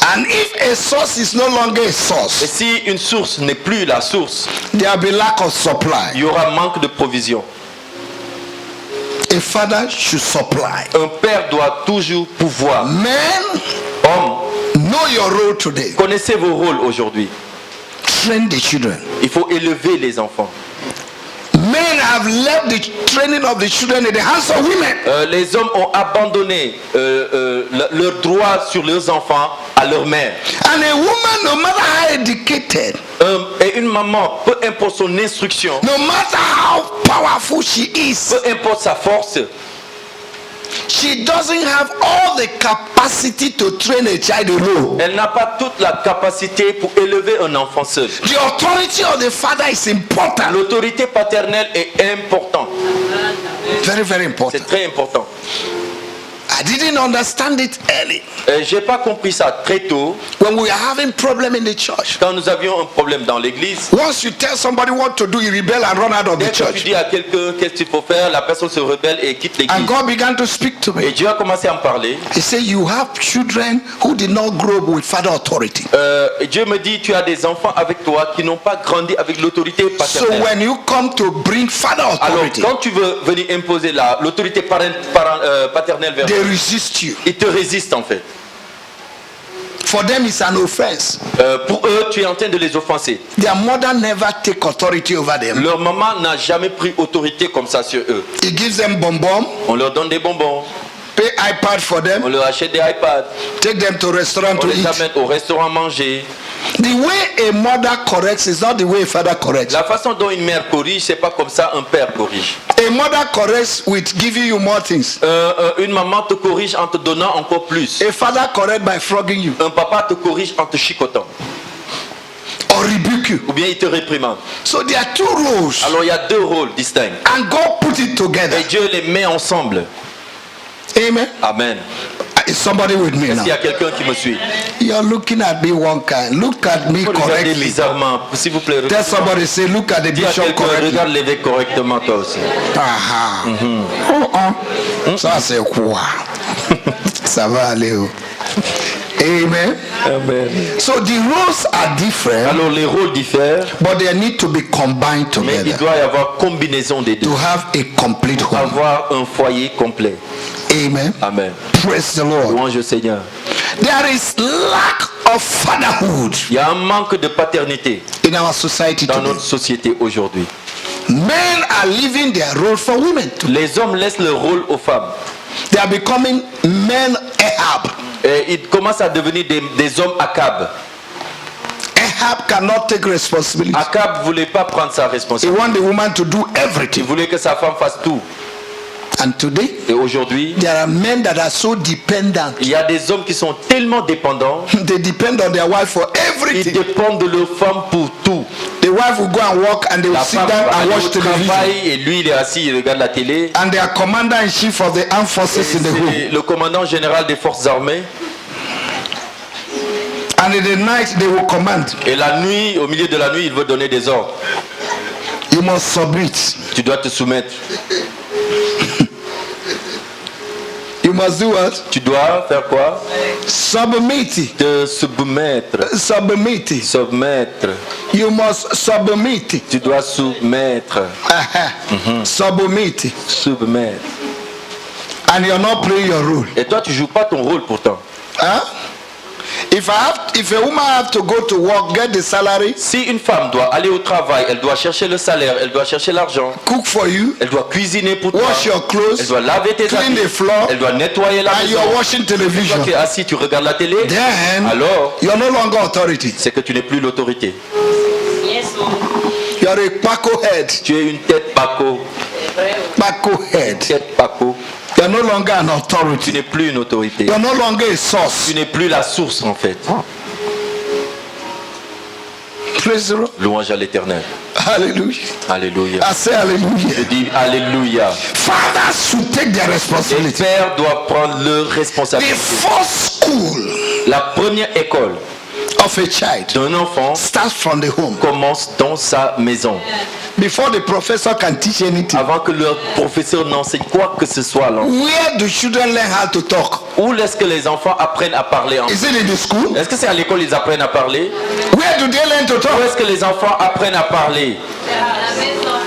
And if a source is no longer a Et source, si une source n'est plus la source, there will be lack of supply. il y aura manque de provision. A father should supply. Un père doit toujours pouvoir. Men, Hommes, know your role today. connaissez vos rôles aujourd'hui. Train the children. Il faut élever les enfants. Men have left the training of the children in the hands of women. Les hommes ont abandonné leur droit sur leurs enfants à leur mère. And a woman, no matter how educated, Et une maman, peu importe son instruction, no matter how powerful she is, peu importe sa force, she doesn't have all the capacity to train a child alone. elle n'a pas toute la capacité pour élever un enfant seul. The authority of the father is important. L'autorité paternelle est importante. Very, very important. C'est très important. I didn't understand it early. J'ai pas compris ça très tôt. When we are having problem in the church, Quand nous avions un problème dans l'église, once you tell somebody what to do, he rebel and run out of the dès que tu church. dis à quelqu'un qu'est-ce qu'il faut faire, la personne se rebelle et quitte And l'église. God began to speak to Et me. Dieu a commencé à me parler. He said, you have children who did not grow up with father authority. Et Dieu me dit, tu as des enfants avec toi qui n'ont pas grandi avec l'autorité So paternelle. when you come to bring father Alors, authority, quand tu veux venir imposer l'autorité paternelle vers they eux, resist you. ils te résistent en fait. For them, it's an offense. Pour eux, tu es en train de les offenser. Their mother never take authority over them. Leur maman n'a jamais pris autorité comme ça sur eux. He gives them bonbon, On leur donne des bonbons, pay iPad for on them, leur achète des iPads, take them to restaurant on to les eat. amène au restaurant manger. The way a mother corrects is not the way a father corrects. La façon dont une mère corrige, c'est pas comme ça un père corrige. A mother corrects with giving you more things. Une maman te corrige en te donnant encore plus. A father corrects by flogging you Un papa te corrige en te chicotant. or rebuke you. Ou bien il te réprimande. So there are two roles, Alors il y a deux rôles distincts. and God put it together. Et Dieu les met ensemble. Amen. Amen. Is somebody with me Est-ce qu'il y now? a quelqu'un qui me suit? You're looking at me one kind. Look at me Vous regardez correctly. bizarrement. S'il vous plaît, Tell somebody, say, look at the dis à bishop quelqu'un, correctly. regarde l'évêque correctement toi aussi. Aha. Ça c'est quoi? Ça va aller où? Amen. Amen. So the roles are different, Alors les rôles diffèrent, but they need to be combined mais il together doit y avoir combinaison des deux. to have a complete Pour home. avoir un foyer complet. Amen. Amen. Praise the Lord. Louange au Seigneur. There is lack of fatherhood Il y a un manque de paternité in our society dans today. notre société aujourd'hui. Men are leaving their role for women. Les hommes laissent leur rôle aux femmes. They are becoming men Ahab. Et ils commencent à devenir des hommes Akab. Ahab cannot take responsibility. Akab ne voulait pas prendre sa He responsabilité. wants the woman to do Il everything. voulait que sa femme fasse tout. And today, Et aujourd'hui, there are men that are so dependent. il y a des hommes qui sont tellement dépendants. They depend on their wife for Ils everything. dépendent de leur femme pour tout. The wife will go and work and they will La sit femme down va and aller watch au television. travail et lui il est assis, il regarde la télé. And they are commander-in-chief of the armed forces in the home. C'est le commandant général des forces armées. And in the night they will command. Et la nuit, au milieu de la nuit, il veut donner des ordres. You must submit. Tu dois te soumettre. You must do what? Tu dois faire quoi? Submit. Te soumettre. Submit. Soumettre. You must submit. Tu dois soumettre. Submit. Soumettre. And you're not playing your role. Et toi, tu joues pas ton rôle pourtant. Huh? If a woman have to go to work, get the salary, Si une femme doit aller au travail, elle doit chercher le salaire, elle doit chercher l'argent, cook for you, elle doit cuisiner pour toi, wash your elle clothes, doit laver tes clean habits, the floor, elle doit nettoyer la and maison. you're watching Et toi, television, tu es assis, tu regardes la télé, then alors you're no longer authority. c'est que tu n'es plus l'autorité. You're a Paco head. Tu es une tête paco, Paco head. tête paco. You're no longer an Tu authority. n'es plus une autorité. You're no longer a Tu source. n'es plus la source en fait. Praise the Lord. Louange à l'Éternel. Hallelujah. Alléluia. I say Je hallelujah. dis Alléluia. Fathers should take their Les responsibility. pères doivent prendre leur The responsabilité. first school La première école of a child d'un enfant starts from the home. commence dans sa maison. Before the professor can teach anything. Avant que leur professeur n'enseigne quoi que ce soit. Là. Where do children learn how to talk? Où est-ce que les enfants apprennent à parler? Is it in the school? Est-ce que c'est à l'école qu'ils apprennent à parler? Where do they learn to Où talk? est-ce que les enfants apprennent à parler?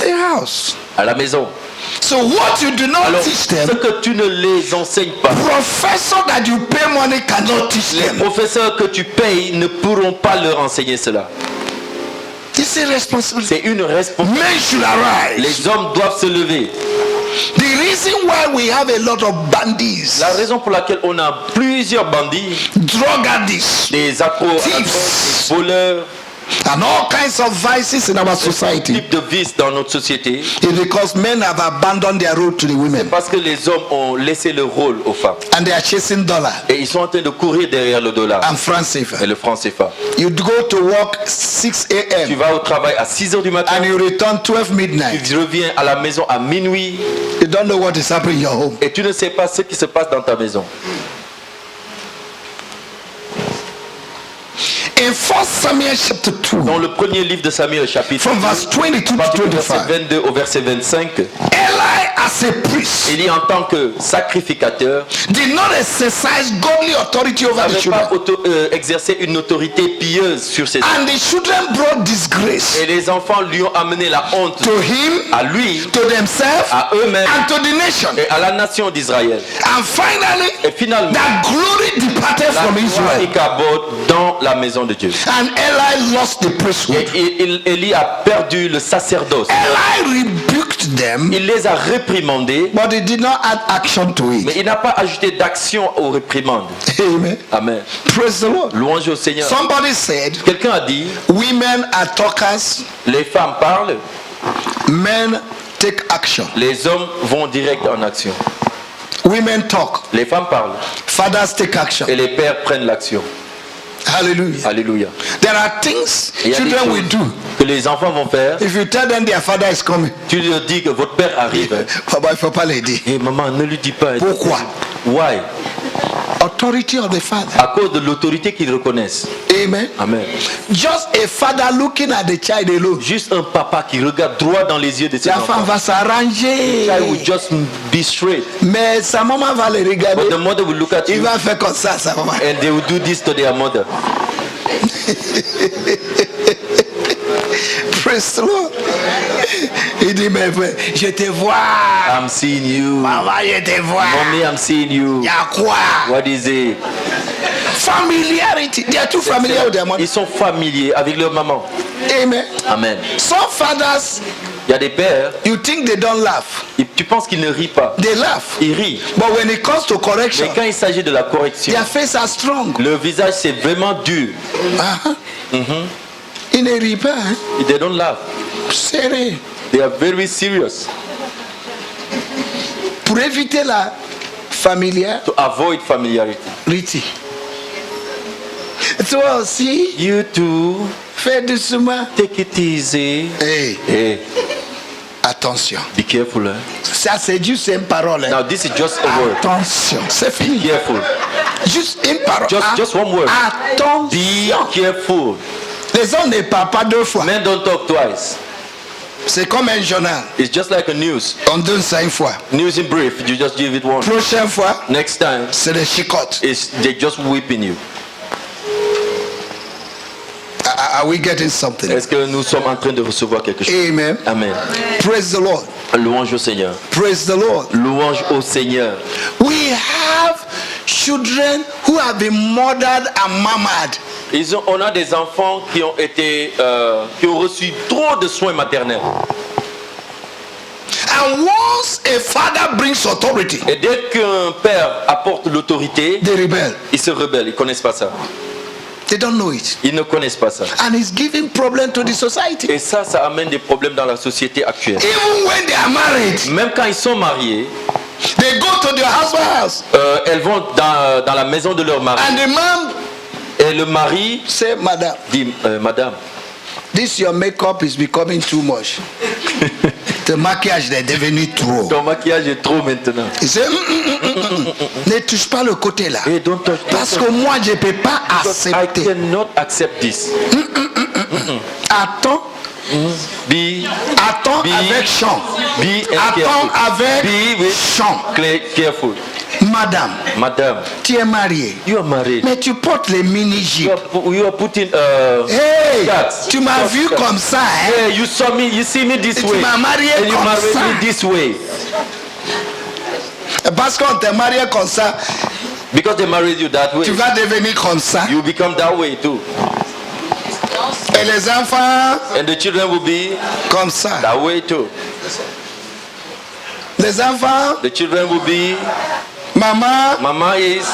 The house. À la maison. So what you do not Alors, teach ce them, que tu ne les enseignes pas, professor that you pay money cannot teach les them. professeurs que tu payes ne pourront pas leur enseigner cela. This is responsibility. C'est une responsabilité. Men should arise. Les hommes doivent se lever. The reason why we have a lot of bandits, La raison pour laquelle on a plusieurs bandits, drug addicts, des accros, Thieves. des voleurs, and all kinds of vices in our society types de vices dans notre société, is because men have abandoned their role to the women parce que les hommes ont laissé le rôle aux femmes. and they are chasing dollar Et ils sont en train de courir derrière le dollar and franc et CFA. le franc CFA. You go to work 6 Tu a.m. vas au travail à 6 heures du matin, and you return 12 midnight. tu reviens à la maison à minuit You don't know what is happening in your home. et tu ne sais pas ce qui se passe dans ta maison. In 1 Samuel chapter 2, Dans le premier livre de Samuel, chapitre from verse 22 to du verset 25, 22 au verset 25, Eli as a priest Élie en tant que sacrificateur did not exercise godly authority over the n'avait children. pas exercé une autorité pieuse sur ses enfants. And the children brought disgrace Et les enfants lui ont amené la honte to him, à lui, to themselves, à eux-mêmes and to the nation. et à la nation d'Israël. And finally, Et finalement, that glory departed la from gloire Israel. s'écarbode dans la maison de Dieu. And Eli lost the Et priesthood. Élie a perdu le sacerdoce. Eli rebuked them, Il les a réprimandés, but he did not add action to mais it. il n'a pas ajouté d'action aux réprimandes. Amen. Amen. Praise the Lord. Louange au Seigneur. Somebody said, Quelqu'un a dit, women are talkers, les femmes parlent, men take action. les hommes vont direct en action. Women talk, Les femmes parlent fathers take action. et les pères prennent l'action. Hallelujah. Alléluia. There are things Il y a des children will choses do. que les enfants vont faire. If you tell them their father is coming, Tu leur dis que votre père arrive. Papa, il faut pas les dire. Et maman, ne lui dis pas. Pourquoi? Why? Authority of the father. À cause de l'autorité qu'ils reconnaissent. Amen. Amen. Just a father looking at the child alone. Juste un papa qui regarde droit dans les yeux de ses La femme enfants. va s'arranger. Child will just be straight. Mais sa maman va le regarder. But the mother will look at Il you va faire comme ça, sa maman. and they will do this to their mother. Praise the Lord. Il dit, mais frère, je te vois. I'm seeing you. Maman, je te vois. Mommy, I'm seeing you. Il y a quoi? What is it? Familiarity. They are too familiar with their mother. Ils sont familiers avec leur maman. Amen. Amen. Some fathers, Il y a des pères, you think they don't laugh. tu penses qu'ils ne rient pas. They laugh. Ils rient. But when it comes to correction, Mais quand il s'agit de la correction, their face are strong. le visage c'est vraiment dur. Uh-huh. Il ne rit pas. Hein? They don't laugh. Serré. They are very serious. Pour éviter la familiarité. To avoid familiarity. Toi aussi, You too, fais doucement. take it easy. Hey, Hey, attention. be careful. Hein? Ça, c'est juste une parole. Hein? Now this is just a word. Attention. C'est fini. Be careful. Juste une parole. Just one word. Be Attention. careful. Les hommes ne parlent pas deux fois. Men don't talk twice. C'est comme un journal. It's just like a news. On donne ça une fois. News in brief, you just give it once. Prochaine fois, Next time, c'est des chicottes. they just whipping you. Are we getting something? Est-ce que nous sommes en train de recevoir quelque chose? Amen. Amen. Praise the Lord. Louange au Seigneur. Praise the Lord. Louange au Seigneur. We have children who have been murdered and murmured. On a des enfants qui ont reçu trop de soins maternels. And once a father brings authority, Et dès qu'un père apporte l'autorité, they rebel. ils se rebellent. Ils connaissent pas ça. They don't know it. Ils ne connaissent pas ça. And it's giving problem to the society. Et ça amène des problèmes dans la société actuelle. Even when they are married, Même quand ils sont mariés, they go to their husband's house. elles vont dans la maison de leur mari. And the man Et le mari say, Madam, dit, Madame, this your makeup is becoming too much. Ton maquillage est devenu trop. Ton maquillage est trop maintenant. Il dit, ne touche pas le côté là. Hey, don't touch. Parce que moi, je ne peux pas Because I accepter. cannot accept this. Attends. Attends Be- avec chant. Be Attends avec Be with chant. careful. Madame, Madame, tu es mariée. you are married. Mais tu portes les mini-jupes. You are putting Hey, skirts. tu m'as vu Skirts. comme ça, hein? Hey, you saw me, you see me this Et tu way. m'as marié And you comme married ça. me this way. Parce qu'on t'a marié comme ça, Because they married you that way. tu vas devenir comme ça. You become that way too. Et les enfants, And the children will be comme ça. that way too. Les enfants, The children will be, maman, Mama is,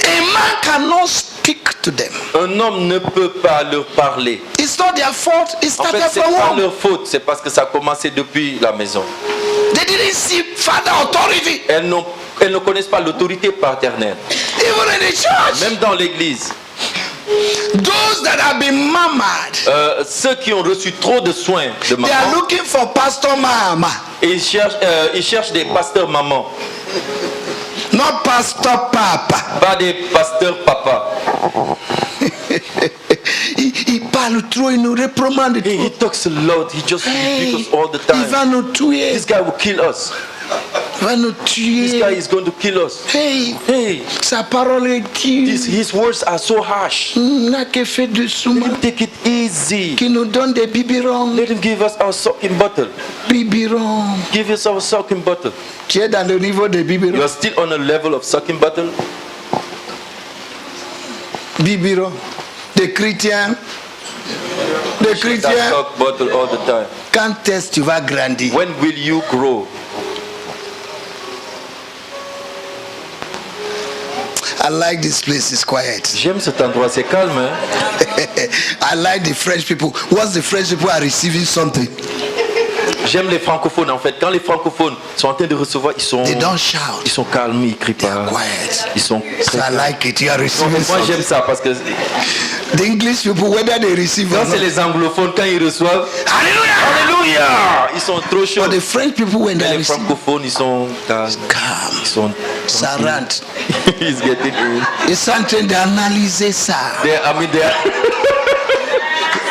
a man cannot speak to them. un homme ne peut pas leur parler. It's not their fault. It En fait, started c'est from pas home. leur faute, c'est parce que ça a commencé depuis la maison. They didn't see father authority. Elles ne connaissent pas l'autorité paternelle. Even in the church, Même dans l'église, those that have been murmured, ceux qui ont reçu trop de soins de they are maman, looking for Pastor Mama, ils cherchent des pasteurs mamans, not Pastor Papa. pas des pasteurs papas. Il parle trop, il nous réprimande He trop. talks a lot, he just Hey, rebukes us all the il va time. nous tuer. This guy will kill us. Il va nous This guy tuer. is going to kill us. Hey, Hey, sa parole est dure. his words are so harsh. N'a que fait de souma. Let him take it easy. Qui nous donne des biberons. Let him give us our sucking bottle. Biberons. Give us our sucking bottle. Tu es dans le niveau des You biberons. are still on a level of sucking bottle. Biberons. Des chrétiens. Des That chrétiens. suck bottle all the time. Quand est-ce que tu vas grandir? When will you grow? I like this place, it's quiet. J'aime cet endroit, c'est calme. Hein? I like the French people. Once the French people are receiving something, J'aime les francophones en fait. Quand les francophones sont en train de recevoir, they don't shout. ils sont calmes, ils crient They are pas. quiet. Ils sont So très I calmes. like it. You are Non, receiving mais moi something. j'aime ça parce que The English people, whether they receive or quand c'est not. les anglophones, quand ils reçoivent, Hallelujah! Alléluia, ils sont trop chauds. But the French people, when they Mais les receive, francophones, ils sont calmes. calm. Ils sont. Ça rentre. He's getting in. Ils sont en train d'analyser ça. I mean, they are.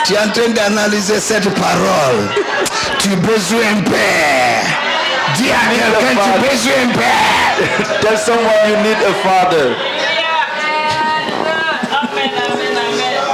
Tu es en train d'analyser cette parole. Tu as besoin d'un père. Dis à quelqu'un, tu as besoin d'un père. Tell someone you need a father.